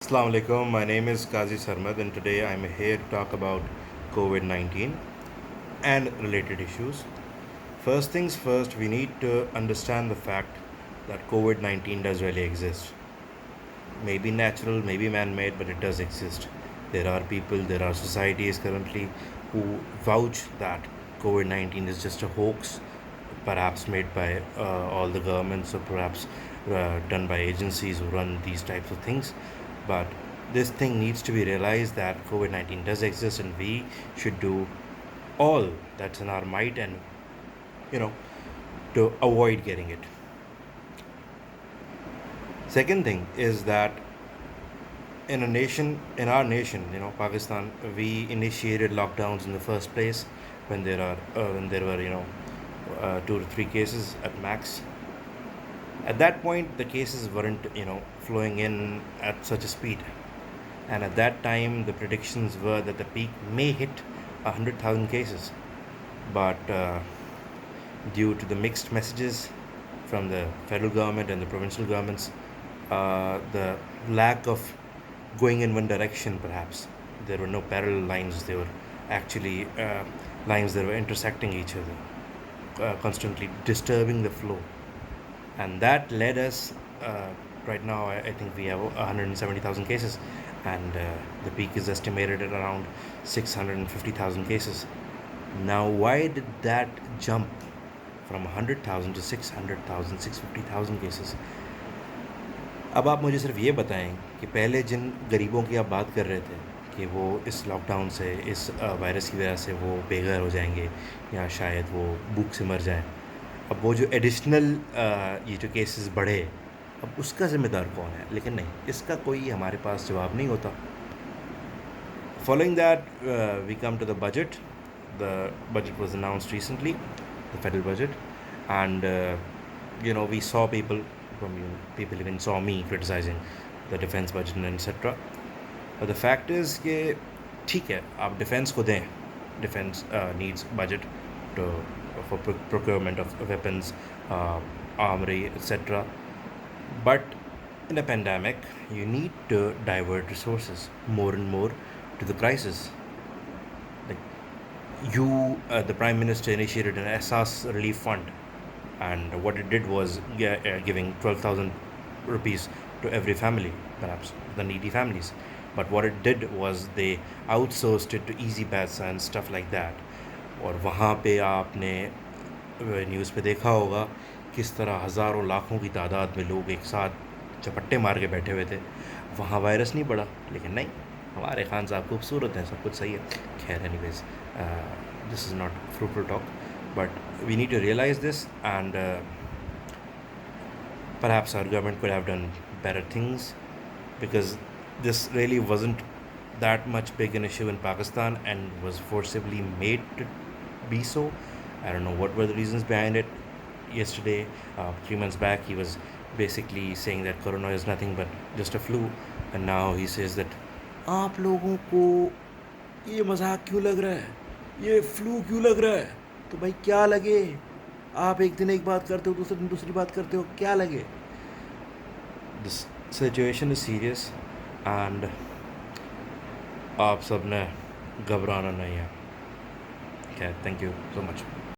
Assalamu alaikum. My name is Qazi Sarmad, and today I'm here to talk about COVID-19 and related issues. First things first, we need to understand the fact that COVID-19 does really exist. Maybe natural, maybe man made, but it does exist. There are people, there are societies currently who vouch that COVID-19 is just a hoax, perhaps made by all the governments or perhaps done by agencies who run these types of things. But this thing needs to be realized that COVID 19 does exist and we should do all that's in our might and, you know, to avoid getting it. Second thing is that in our nation, Pakistan, we initiated lockdowns in the first place when there were, 2 to 3 cases at max. At that point, the cases weren't, flowing in at such a speed. And at that time, the predictions were that the peak may hit 100,000 cases. But due to the mixed messages from the federal government and the provincial governments, the lack of going in one direction, perhaps, there were no parallel lines, they were actually lines that were intersecting each other, constantly disturbing the flow. And that led us, right now, I think we have 170,000 cases, and the peak is estimated at around 650,000 cases. Now, why did that jump from 100,000 to 600,000, 650,000 cases? अब आप मुझे सिर्फ ये बताएं कि पहले जिन गरीबों की आप बात कर रहे थे कि वो इस लॉकडाउन से, इस वायरस की वजह से वो बेघर हो जाएंगे या शायद वो भूख से मर जाएं, अब वो जो एडिशनल ये जो केसेस बढ़े, अब उसका ज़िम्मेदार कौन है? लेकिन नहीं, इसका कोई हमारे पास जवाब नहीं होता. Following that, we come to the budget. The budget was announced recently, the federal budget, and we saw people even saw me criticizing the defense budget and etc. But the fact is कि ठीक है, आप defense को दें. Defense needs budget for procurement of weapons, armory, etc. But in a pandemic, you need to divert resources more and more to the crisis. Like the Prime Minister initiated an Asas relief fund, and what it did was giving 12,000 rupees to every family, perhaps the needy families. But what it did was they outsourced it to easy pass and stuff like that. और वहाँ पे आपने news पे देखा होगा किस तरह हज़ारों लाखों की तादाद में लोग एक साथ चपट्टे मार के बैठे हुए थे. वहाँ वायरस नहीं पड़ा, लेकिन नहीं, हमारे खान साहब खूबसूरत हैं, सब कुछ सही है. खैर, anyways, this is not fruitful talk, but we need to realize this, and perhaps our government could have done better things, because this really wasn't that much big an issue in Pakistan and was forcibly made to be so. I don't know what were the reasons behind it. Yesterday, 3 months back, he was basically saying that corona is nothing but just a flu, and now he says that आप लोगों को ये मजाक क्यों लग रहा है, ये फ्लू क्यों लग रहा है? तो भाई क्या लगे, आप एक दिन एक बात करते हो, दूसरे दिन दूसरी बात करते हो, क्या लगे? This situation is serious, and आप सब ने घबराना नहीं है. Okay, thank you so much.